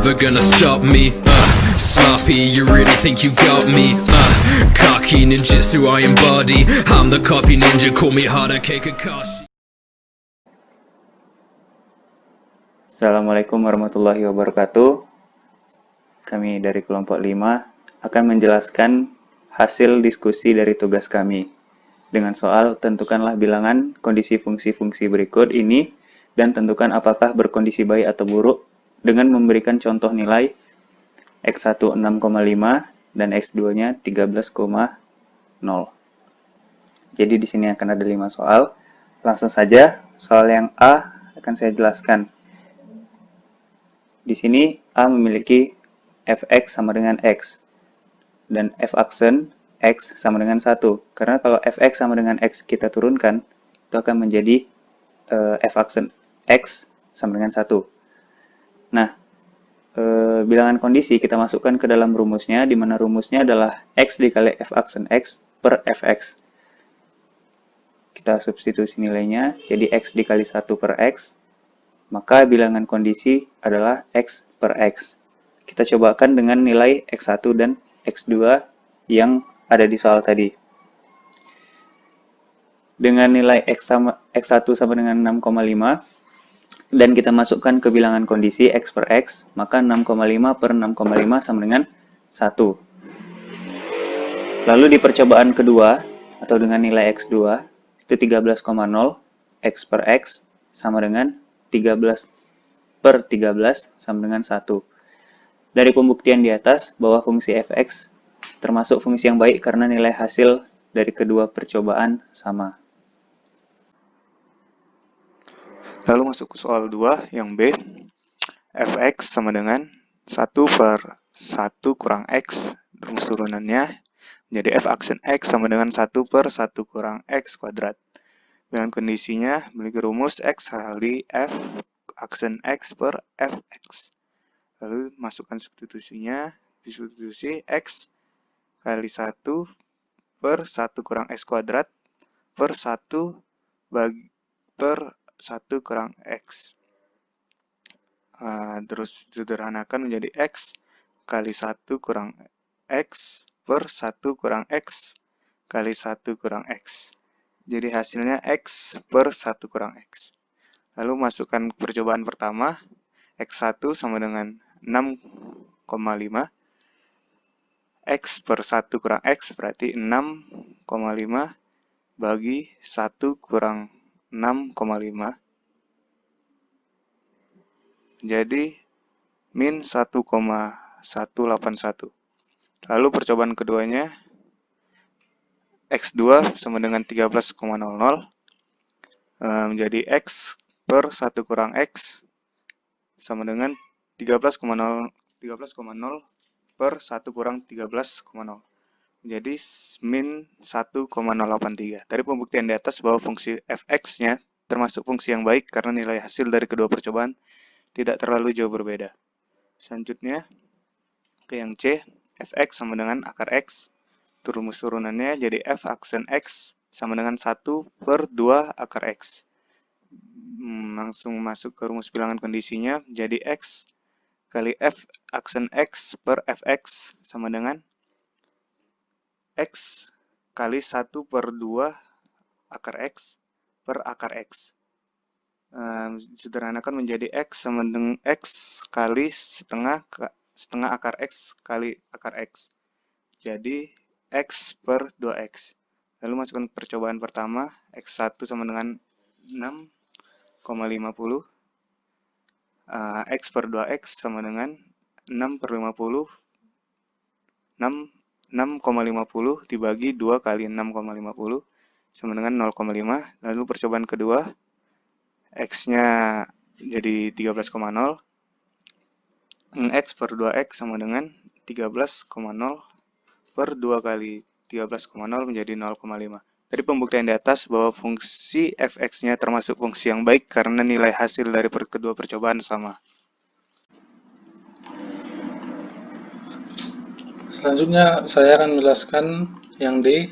never gonna stop me. Sloppy, you really think you got me? Cocky ninjutsu I embody. I'm the copy ninja, call me Hadake Kakashi. Assalamualaikum warahmatullahi wabarakatuh. Kami dari kelompok 5 akan menjelaskan hasil diskusi dari tugas kami dengan soal tentukanlah bilangan kondisi fungsi-fungsi berikut ini dan tentukan apakah berkondisi baik atau buruk dengan memberikan contoh nilai X1 6,5 dan X2-nya 13,0. Jadi di sini akan ada 5 soal. Langsung saja, soal yang A akan saya jelaskan. Di sini A memiliki fx sama dengan x dan f aksen x sama dengan 1. Karena kalau fx sama dengan x kita turunkan, itu akan menjadi f aksen x sama dengan 1. Nah, bilangan kondisi kita masukkan ke dalam rumusnya, di mana rumusnya adalah x dikali f aksen x per fx. Kita substitusi nilainya, jadi x dikali 1 per x, maka bilangan kondisi adalah x per x. Kita cobakan dengan nilai x1 dan x2 yang ada di soal tadi. Dengan nilai x1 sama dengan 6,5 dan kita masukkan ke bilangan kondisi x per x, maka 6,5 per 6,5 sama dengan 1. Lalu di percobaan kedua, atau dengan nilai x2, itu 13,0, x per x sama dengan 13 per 13 sama dengan 1. Dari pembuktian di atas bahwa fungsi fx termasuk fungsi yang baik karena nilai hasil dari kedua percobaan sama. Lalu masuk ke soal 2 yang B. Fx sama dengan 1 per 1 kurang x, rumus turunannya menjadi f aksen x sama dengan 1 per 1 kurang x kuadrat. Dengan kondisinya memiliki rumus x kali f aksen x per fx. Lalu masukkan substitusinya, disubstitusi x kali 1 per 1 kurang x kuadrat per 1 per 1 kurang x. Terus sederhanakan menjadi x kali 1 kurang x per 1 kurang x kali 1 kurang x. Jadi hasilnya x per 1 kurang x. Lalu masukkan percobaan pertama, x1 sama dengan 6,5. X per 1 kurang x berarti 6,5 bagi 1 kurang 6,5. Jadi min 1,181. Lalu percobaan keduanya, x2 sama dengan 13,00 menjadi x per 1 kurang x sama dengan 13,0 per 1 kurang 13,0. Jadi min 1,083. Dari pembuktian di atas bahwa fungsi fx-nya termasuk fungsi yang baik karena nilai hasil dari kedua percobaan tidak terlalu jauh berbeda. Selanjutnya ke yang C, fx sama dengan akar x. Rumus turunannya jadi f aksen x sama dengan 1 per 2 akar x. Langsung masuk ke rumus bilangan kondisinya, jadi x kali f aksen x per fx sama dengan x kali 1 per 2 akar x per akar x. Sederhanakan menjadi x sama dengan x kali setengah akar x kali akar x. Jadi x per 2x. Lalu masukkan percobaan pertama, x1 sama dengan 6,50. X per 2x sama dengan 6 per 50. 6,50 dibagi 2 kali 6,50 sama dengan 0,5. Lalu percobaan kedua, x-nya jadi 13,0. X per 2x sama dengan 13,0 per 2 kali 13,0 menjadi 0,5. Dari pembuktian di atas bahwa fungsi fx-nya termasuk fungsi yang baik karena nilai hasil dari kedua percobaan sama. Selanjutnya saya akan menjelaskan yang D.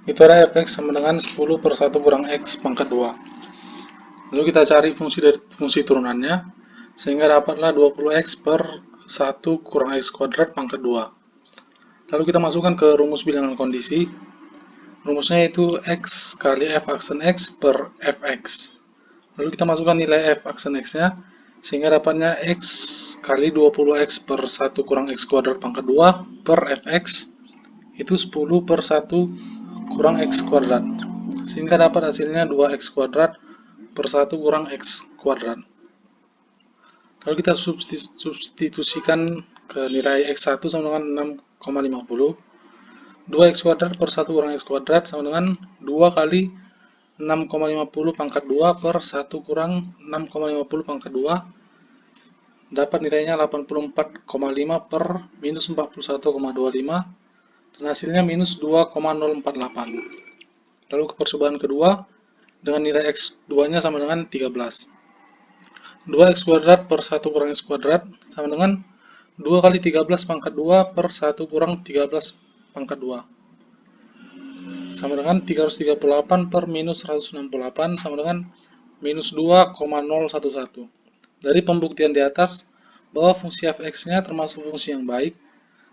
Itu ada fx sama dengan 10 per 1 kurang x pangkat 2. Lalu kita cari fungsi turunannya. sehingga dapatlah 20x per 1 kurang x kuadrat pangkat 2. Lalu kita masukkan ke rumus bilangan kondisi. Rumusnya yaitu x kali f aksen x per fx. Lalu kita masukkan nilai f aksen x-nya, sehingga dapatnya x kali 20x per 1 kurang x kuadrat pangkat 2 per fx itu 10 per 1 kurang x kuadrat, sehingga dapat hasilnya 2x kuadrat per 1 kurang x kuadrat. Lalu kita substitusikan ke nilai x1 sama dengan 6,50. 2x kuadrat per 1 kurang x kuadrat sama dengan 2 kali 6,50 pangkat 2 per 1 kurang 6,50 pangkat 2, dapat nilainya 84,5 per minus 41,25, dan hasilnya minus 2,048. Lalu percobaan kedua, dengan nilai x2 nya sama dengan 13. 2x kuadrat per 1 kurang x kuadrat sama dengan 2 kali 13 pangkat 2 per 1 kurang 13 pangkat 2, sama dengan 338 per minus 168 sama dengan minus 2,011. Dari pembuktian di atas bahwa fungsi fx-nya termasuk fungsi yang baik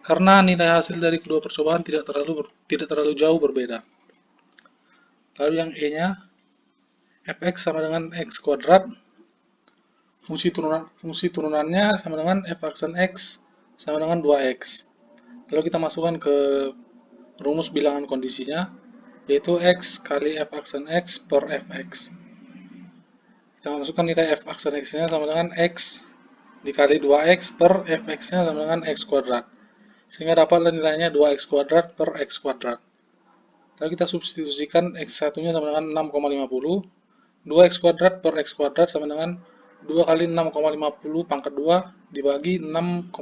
karena nilai hasil dari kedua percobaan tidak terlalu jauh berbeda. Lalu yang e-nya, fx sama dengan x kuadrat, fungsi turunannya sama dengan f aksen x sama dengan 2x. Lalu kita masukkan ke rumus bilangan kondisinya, yaitu x kali f aksen x per fx. Kita masukkan nilai f aksen x-nya sama dengan x dikali 2x per fx-nya sama dengan x kuadrat, sehingga dapatlah nilainya 2x kuadrat per x kuadrat. Lalu kita substitusikan x1-nya sama dengan 6,50. 2x kuadrat per x kuadrat sama dengan 2 kali 6,50 pangkat 2 dibagi 6,50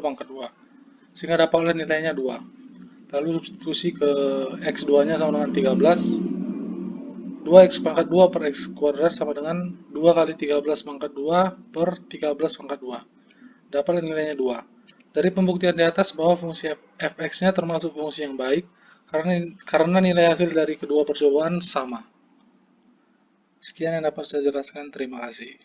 pangkat 2, sehingga dapatlah nilainya 2. Lalu substitusi ke x2-nya sama dengan 13. 2x pangkat 2 per x kuadrat sama dengan 2 kali 13 pangkat 2 per 13 pangkat 2. Dapatlah nilainya 2. Dari pembuktian di atas bahwa fungsi fx-nya termasuk fungsi yang baik karena nilai hasil dari kedua percobaan sama. Sekian yang dapat saya jelaskan. Terima kasih.